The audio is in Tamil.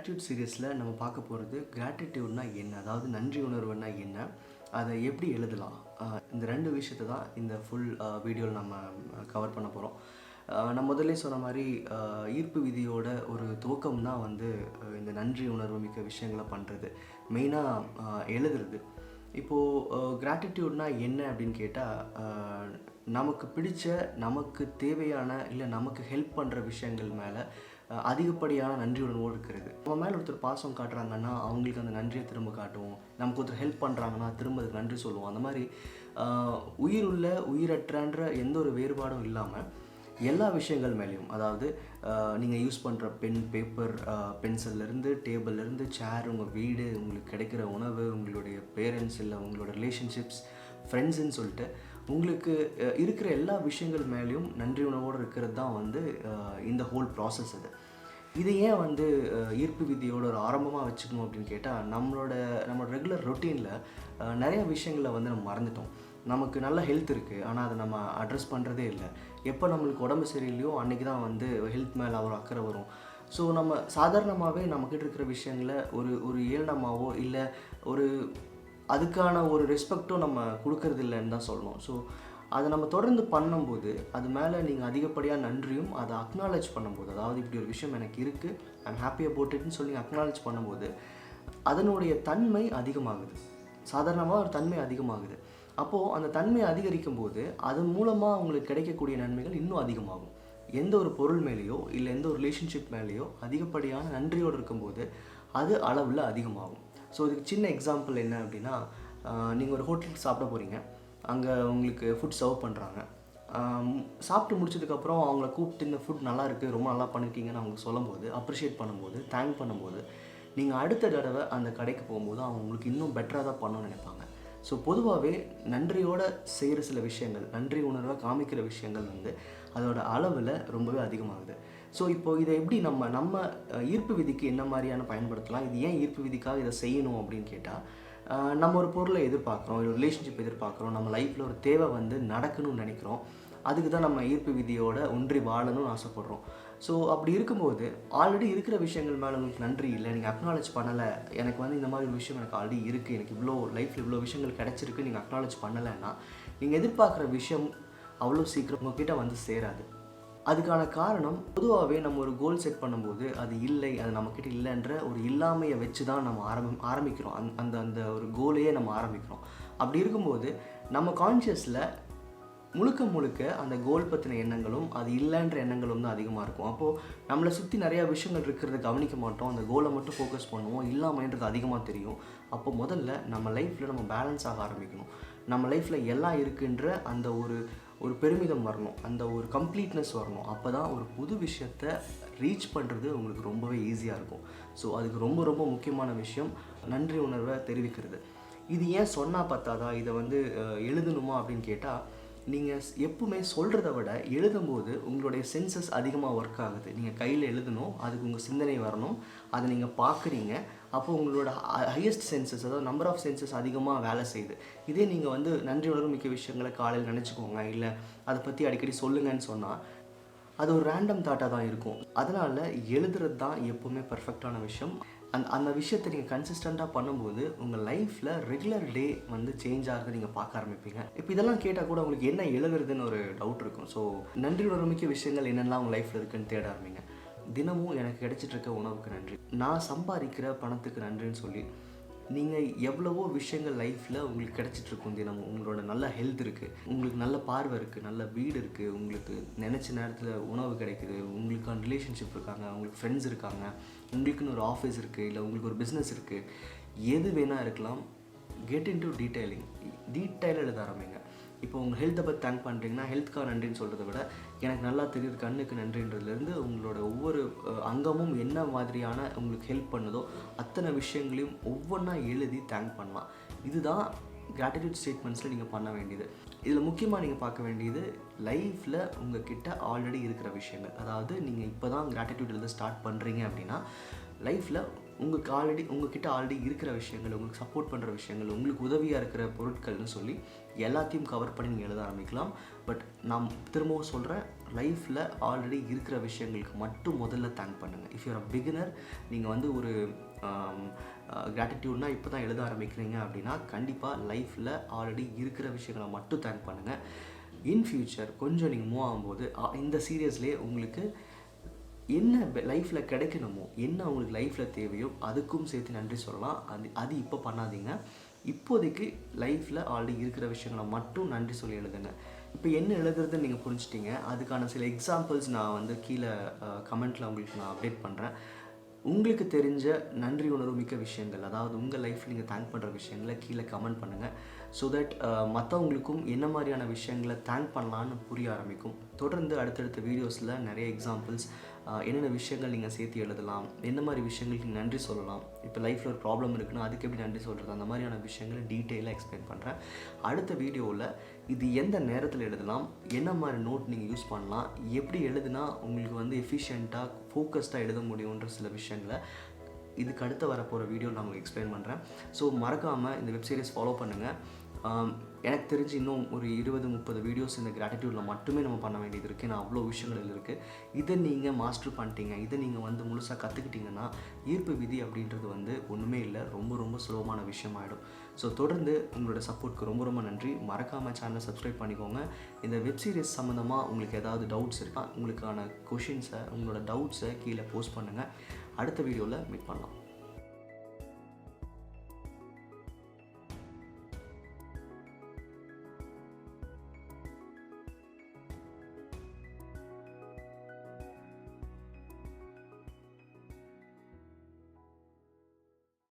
கிராட்டிடியூட் சீரியஸில் நம்ம பார்க்க போகிறது கிராட்டிடியூட்னா என்ன, அதாவது நன்றி உணர்வுன்னா என்ன, அதை எப்படி எழுதலாம், இந்த ரெண்டு விஷயத்தை தான் இந்த ஃபுல் வீடியோவில் நம்ம கவர் பண்ண போகிறோம். நான் முதல்ல சொன்ன மாதிரி ஈர்ப்பு விதியோட ஒரு துவக்கம் தான் வந்து இந்த நன்றி உணர்வு மிக்க விஷயங்களை பண்ணுறது, மெயினாக எழுதுறது. இப்போது கிராட்டிடியூட்னா என்ன அப்படின்னு கேட்டால், நமக்கு பிடிச்ச, நமக்கு தேவையான, இல்லை நமக்கு ஹெல்ப் பண்ணுற விஷயங்கள் மேலே அதிகப்படியான நன்றி உணர்வோடு இருக்கிறது. நம்ம மேலே ஒருத்தர் பாசம் காட்டுறாங்கன்னா அவங்களுக்கு அந்த நன்றியை திரும்ப காட்டுவோம். நமக்கு ஒருத்தர் ஹெல்ப் பண்ணுறாங்கன்னா திரும்ப அதுக்கு நன்றி சொல்லுவோம். அந்த மாதிரி உயிருள்ள உயிரற்றன்ற எந்த ஒரு வேறுபாடும் இல்லாமல் எல்லா விஷயங்கள் மேலேயும், அதாவது நீங்கள் யூஸ் பண்ணுற பென், பேப்பர், பென்சில்லேருந்து, டேபிள்லேருந்து, சேர், உங்கள் வீடு, உங்களுக்கு கிடைக்கிற உணவு, உங்களுடைய பேரண்ட்ஸ், இல்லை உங்களோட ரிலேஷன்ஷிப்ஸ், ஃப்ரெண்ட்ஸுன்னு சொல்லிட்டு உங்களுக்கு இருக்கிற எல்லா விஷயங்கள் மேலேயும் நன்றி உணர்வோடு இருக்கிறது தான் வந்து இந்த ஹோல் ப்ராசஸ். இது ஏன் வந்து ஈர்ப்பு விதியோட ஒரு ஆரம்பமாக வச்சுக்கணும் அப்படின்னு கேட்டால், நம்மளோட ரெகுலர் ரொட்டீனில் நிறைய விஷயங்களை வந்து நம்ம மறந்துட்டோம். நமக்கு நல்ல ஹெல்த் இருக்குது, ஆனால் அதை நம்ம அட்ரஸ் பண்ணுறதே இல்லை. எப்போ நம்மளுக்கு உடம்பு சரியில்லையோ அன்றைக்கி தான் வந்து ஹெல்த் மேலே ஒரு அக்கறை வரும். ஸோ நம்ம சாதாரணமாகவே நம்மக்கிட்ட இருக்கிற விஷயங்களை ஒரு ஏளனமாகவோ இல்லை அதுக்கான ஒரு ரெஸ்பெக்டும் நம்ம கொடுக்கறது இல்லைன்னு தான் சொல்லணும். ஸோ அதை நம்ம தொடர்ந்து பண்ணும்போது அது மேலே நீங்கள் அதிகப்படியாக நன்றியும் அதை அக்னாலேஜ் பண்ணும்போது, அதாவது இப்படி ஒரு விஷயம் எனக்கு இருக்குது, ஐம் ஹாப்பி அபவுட் இட்னு சொல்லி அக்னாலேஜ் பண்ணும்போது அதனுடைய தன்மை அதிகமாகுது. சாதாரணமாக ஒரு தன்மை அதிகமாகுது. அப்போது அந்த தன்மையை அதிகரிக்கும் போது அதன் மூலமாக உங்களுக்கு கிடைக்கக்கூடிய நன்மைகள் இன்னும் அதிகமாகும். எந்த ஒரு பொருள் மேலேயோ இல்லை எந்த ஒரு ரிலேஷன்ஷிப் மேலேயோ அதிகப்படியான நன்றியோடு இருக்கும்போது அது அளவில் அதிகமாகும். ஸோ இதுக்கு சின்ன எக்ஸாம்பிள் என்ன அப்படின்னா, நீங்கள் ஒரு ஹோட்டலுக்கு சாப்பிட போகிறீங்க, அங்கே உங்களுக்கு ஃபுட் சர்வ் பண்ணுறாங்க. சாப்பிட்டு முடிச்சதுக்கப்புறம் அவங்கள கூப்பிட்டு இந்த ஃபுட் நல்லா இருக்குது, ரொம்ப நல்லா பண்ணியிருக்கீங்கன்னு அவங்க சொல்லும்போது, அப்ரிஷியேட் பண்ணும்போது, தேங்க் பண்ணும்போது, நீங்கள் அடுத்த தடவை அந்த கடைக்கு போகும்போது அவங்க உங்களுக்கு இன்னும் பெட்டராக தான் பண்ணணும்னு நினைப்பாங்க. ஸோ பொதுவாகவே நன்றியோடு செய்கிற சில விஷயங்கள், நன்றி உணர்வை காமிக்கிற விஷயங்கள் வந்து அதோட அளவில் ரொம்பவே அதிகமாகுது. ஸோ இப்போது இதை எப்படி நம்ம ஈர்ப்பு விதிக்கு என்ன மாதிரியான பயன்படுத்தலாம், இது ஏன் ஈர்ப்பு விதிக்காக இதை செய்யணும் அப்படின்னு கேட்டால், நம்ம ஒரு பொருளை எதிர்பார்க்குறோம், ஒரு ரிலேஷன்ஷிப் எதிர்பார்க்குறோம், நம்ம லைஃப்பில் ஒரு தேவை வந்து நடக்கணும்னு நினைக்கிறோம். அதுக்கு தான் நம்ம ஈர்ப்பு விதியோட ஒன்றி வாழணும்னு ஆசைப்பட்றோம். ஸோ அப்படி இருக்கும்போது ஆல்ரெடி இருக்கிற விஷயங்கள் மேலே உங்களுக்கு நன்றி இல்லை, நீங்கள் அக்னாலேஜ் பண்ணலை, எனக்கு வந்து இந்த மாதிரி ஒரு விஷயம் எனக்கு ஆல்ரெடி இருக்குது, எனக்கு இவ்வளோ லைஃப்பில் இவ்வளோ விஷயங்கள் கிடச்சிருக்கு, நீங்கள் அக்னாலேஜ் பண்ணலைன்னா நீங்கள் எதிர்பார்க்குற விஷயம் அவ்வளோ சீக்கிரம் உங்ககிட்ட வந்து சேராது. அதுக்கான காரணம், பொதுவாகவே நம்ம ஒரு கோல் செட் பண்ணும்போது அது இல்லை, அது நம்மக்கிட்ட இல்லைன்ற ஒரு இல்லாமையை வச்சு தான் நம்ம ஆரம்பிக்கிறோம். அந்த ஒரு கோலையே நம்ம ஆரம்பிக்கிறோம். அப்படி இருக்கும்போது நம்ம கான்ஷியஸில் முழுக்க அந்த கோல் பற்றின எண்ணங்களும் அது இல்லைன்ற எண்ணங்களும் தான் அதிகமாக இருக்கும். அப்போது நம்மளை சுற்றி நிறையா விஷயங்கள் இருக்கிறத கவனிக்க மாட்டோம், அந்த கோலை மட்டும் ஃபோக்கஸ் பண்ணுவோம், இல்லாமைன்றது அதிகமாக தெரியும். அப்போ முதல்ல நம்ம லைஃப்பில் நம்ம பேலன்ஸ் ஆக ஆரம்பிக்கணும். நம்ம லைஃப்பில் எல்லாம் இருக்குன்ற அந்த ஒரு பெருமிதம் வரணும், அந்த ஒரு கம்ப்ளீட்னஸ் வரணும். அப்போ தான் ஒரு புது விஷயத்தை ரீச் பண்ணுறது உங்களுக்கு ரொம்பவே ஈஸியாக இருக்கும். ஸோ அதுக்கு ரொம்ப முக்கியமான விஷயம் நன்றி உணர்வை தெரிவிக்கிறது. இது ஏன் சொன்னால் பத்தாதா, இதை வந்து எழுதணுமா அப்படின்னு கேட்டால், நீங்கள் எப்பவுமே சொல்கிறத விட எழுதும்போது உங்களுடைய சென்சஸ் அதிகமாக ஒர்க் ஆகுது. நீங்கள் கையில் எழுதணும், அதுக்கு உங்கள் சிந்தனை வரணும், அதை நீங்கள் பார்க்குறீங்க. அப்போ உங்களோட ஹையஸ்ட் சென்சஸ், அதாவது நம்பர் ஆஃப் சென்சஸ் அதிகமாக வேலை செய்யுது. இதே நீங்கள் வந்து நன்றி உணர்வு மிக்க விஷயங்களை காலையில் நினச்சிக்கோங்க, இல்லை அதை பற்றி அடிக்கடி சொல்லுங்கன்னு சொன்னால் அது ஒரு ரேண்டம் தாட்டாக தான் இருக்கும். அதனால் எழுதுறது தான் எப்போவுமே பர்ஃபெக்டான விஷயம். அந்த விஷயத்தை நீங்கள் கன்சிஸ்டண்ட்டாக பண்ணும்போது உங்கள் லைஃப்பில் ரெகுலர் டே வந்து சேஞ்ச் ஆகிறது நீங்கள் பார்க்க ஆரம்பிப்பீங்க. இப்போ இதெல்லாம் கேட்டால் கூட உங்களுக்கு என்ன எழுதுறதுன்னு ஒரு டவுட் இருக்கும். ஸோ நன்றி உணர்வுமிக்க விஷயங்கள் என்னெல்லாம் உங்கள் லைஃப்பில் இருக்குதுன்னு தேட ஆரம்பிங்க. தினமும் எனக்கு கிடைச்சிட்ருக்க உணவுக்கு நன்றி, நான் சம்பாதிக்கிற பணத்துக்கு நன்றின்னு சொல்லி நீங்கள் எவ்வளவோ விஷயங்கள் லைஃப்பில் உங்களுக்கு கிடச்சிட்ருக்கும். தினமும் உங்களோட நல்ல ஹெல்த் இருக்குது, உங்களுக்கு நல்ல பார்வை இருக்குது, நல்ல வீடு இருக்குது, உங்களுக்கு நினச்ச நேரத்தில் உணவு கிடைக்குது, உங்களுக்கான ரிலேஷன்ஷிப் இருக்காங்க, உங்களுக்கு ஃப்ரெண்ட்ஸ் இருக்காங்க, உங்களுக்குன்னு ஒரு ஆஃபீஸ் இருக்குது, இல்லை உங்களுக்கு ஒரு பிஸ்னஸ் இருக்குது, எது வேணால் இருக்கலாம். கெட் இன் டு டீட்டெயில் எழுத ஆரம்பிங்க. இப்போ உங்கள் ஹெல்த்தை பற்றி தேங்க் பண்ணுறீங்கன்னா ஹெல்த்துக்காக நன்றின்னு சொல்கிறத விட, எனக்கு நல்லா தெரியுது கண்ணுக்கு நன்றின்றதுலேருந்து உங்களோட ஒவ்வொரு அங்கமும் என்ன மாதிரியான உங்களுக்கு ஹெல்ப் பண்ணுதோ அத்தனை விஷயங்களையும் ஒவ்வொன்றா எழுதி தேங்க் பண்ணலாம். இதுதான் கிராட்டிடியூட் ஸ்டேட்மெண்ட்ஸில் நீங்கள் பண்ண வேண்டியது. இதில் முக்கியமாக நீங்கள் பார்க்க வேண்டியது லைஃப்பில் உங்கள் கிட்ட ஆல்ரெடி இருக்கிற விஷயங்கள். அதாவது நீங்கள் இப்போ தான் கிராட்டிடியூட் எழுத ஸ்டார்ட் பண்ணுறீங்க அப்படின்னா, லைஃப்பில் உங்ககிட்ட ஆல்ரெடி இருக்கிற விஷயங்கள், உங்களுக்கு சப்போர்ட் பண்ணுற விஷயங்கள், உங்களுக்கு உதவியாக இருக்கிற பொருட்கள்னு சொல்லி எல்லாத்தையும் கவர் பண்ணி நீங்கள் எழுத ஆரம்பிக்கலாம். பட் நான் திரும்பவும் சொல்கிறேன், லைஃப்பில் ஆல்ரெடி இருக்கிற விஷயங்களுக்கு மட்டும் முதல்ல தேங்க் பண்ணுங்கள். இஃப் யூஆர் அ பிகினர், நீங்கள் வந்து ஒரு கிராட்டிடியூட்னா இப்போ தான் எழுத ஆரம்பிக்கிறீங்க அப்படின்னா கண்டிப்பாக லைஃப்பில் ஆல்ரெடி இருக்கிற விஷயங்களை மட்டும் தேங்க் பண்ணுங்கள். இன் ஃப்யூச்சர் கொஞ்சம் நீங்கள் மூவ் ஆகும்போது இந்த சீரியஸ்லேயே உங்களுக்கு என்ன லைஃப்பில் கிடைக்கணுமோ, என்ன உங்களுக்கு லைஃப்பில் தேவையோ அதுக்கும் சேர்த்து நன்றி சொல்லலாம். அது இப்போ பண்ணாதீங்க. இப்போதைக்கு லைஃப்பில் ஆல்ரெடி இருக்கிற விஷயங்களை மட்டும் நன்றி சொல்லி எழுதுங்க. இப்போ என்ன எழுதுறதுன்னு நீங்கள் புரிஞ்சிட்டிங்க. அதுக்கான சில எக்ஸாம்பிள்ஸ் நான் வந்து கீழே கமெண்ட்டில் உங்களுக்கு நான் அப்டேட் பண்ணுறேன். உங்களுக்கு தெரிஞ்ச நன்றி உணர்வு மிக்க விஷயங்கள், அதாவது உங்கள் லைஃப்பில் நீங்கள் தேங்க் பண்ணுற விஷயங்களை கீழே கமெண்ட் பண்ணுங்கள். ஸோ தட் மற்றவங்களுக்கும் என்ன மாதிரியான விஷயங்களை தேங்க் பண்ணலான்னு புரிய ஆரம்பிக்கும். தொடர்ந்து அடுத்தடுத்த வீடியோஸில் நிறைய எக்ஸாம்பிள்ஸ், என்னென்ன விஷயங்கள் நீங்கள் சேர்த்து எழுதலாம், என்ன மாதிரி விஷயங்களுக்கு நீங்கள் நன்றி சொல்லலாம், இப்போ லைஃப்பில் ஒரு ப்ராப்ளம் இருக்குன்னா அதுக்கு எப்படி நன்றி சொல்கிறது, அந்த மாதிரியான விஷயங்களை டீட்டெயிலாக எக்ஸ்பிளைன் பண்ணுறேன். அடுத்த வீடியோவில் இது எந்த நேரத்தில் எழுதலாம், என்ன மாதிரி நோட் நீங்கள் யூஸ் பண்ணலாம், எப்படி எழுதுனா உங்களுக்கு வந்து எஃபிஷியண்ட்டாக ஃபோக்கஸ்டாக எழுத முடியுன்ற சில விஷயங்களை இதுக்கு அடுத்து வரப்போகிற வீடியோ நான் உங்களுக்கு எக்ஸ்பிளைன் பண்ணுறேன். ஸோ மறக்காமல் இந்த வெப் சீரிஸ் ஃபாலோ பண்ணுங்கள். எனக்கு தெரிஞ்சு இன்னும் ஒரு 20-30 வீடியோஸ் இந்த கிராட்டிடியூடில் மட்டுமே நம்ம பண்ண வேண்டியது இருக்குது. நான் அவ்வளோ விஷயங்கள் இருக்குது. இதை நீங்கள் மாஸ்டர் பண்ணிட்டீங்க, இதை நீங்கள் வந்து முழுசாக கற்றுக்கிட்டிங்கன்னா ஈர்ப்பு விதி அப்படின்றது வந்து ஒன்றுமே இல்லை, ரொம்ப ரொம்ப சுலபமான விஷயமாயிடும். ஸோ தொடர்ந்து உங்களோட சப்போர்ட்க்கு ரொம்ப ரொம்ப நன்றி. மறக்காமல் சேனலை சப்ஸ்கிரைப் பண்ணிக்கோங்க. இந்த வெப் சீரிஸ் சம்மந்தமாக உங்களுக்கு ஏதாவது டவுட்ஸ் இருக்கா, உங்களுக்கான கொஷின்ஸை, உங்களோட டவுட்ஸை கீழே போஸ்ட் பண்ணுங்கள். அடுத்த வீடியோவில் மீட் பண்ணலாம்.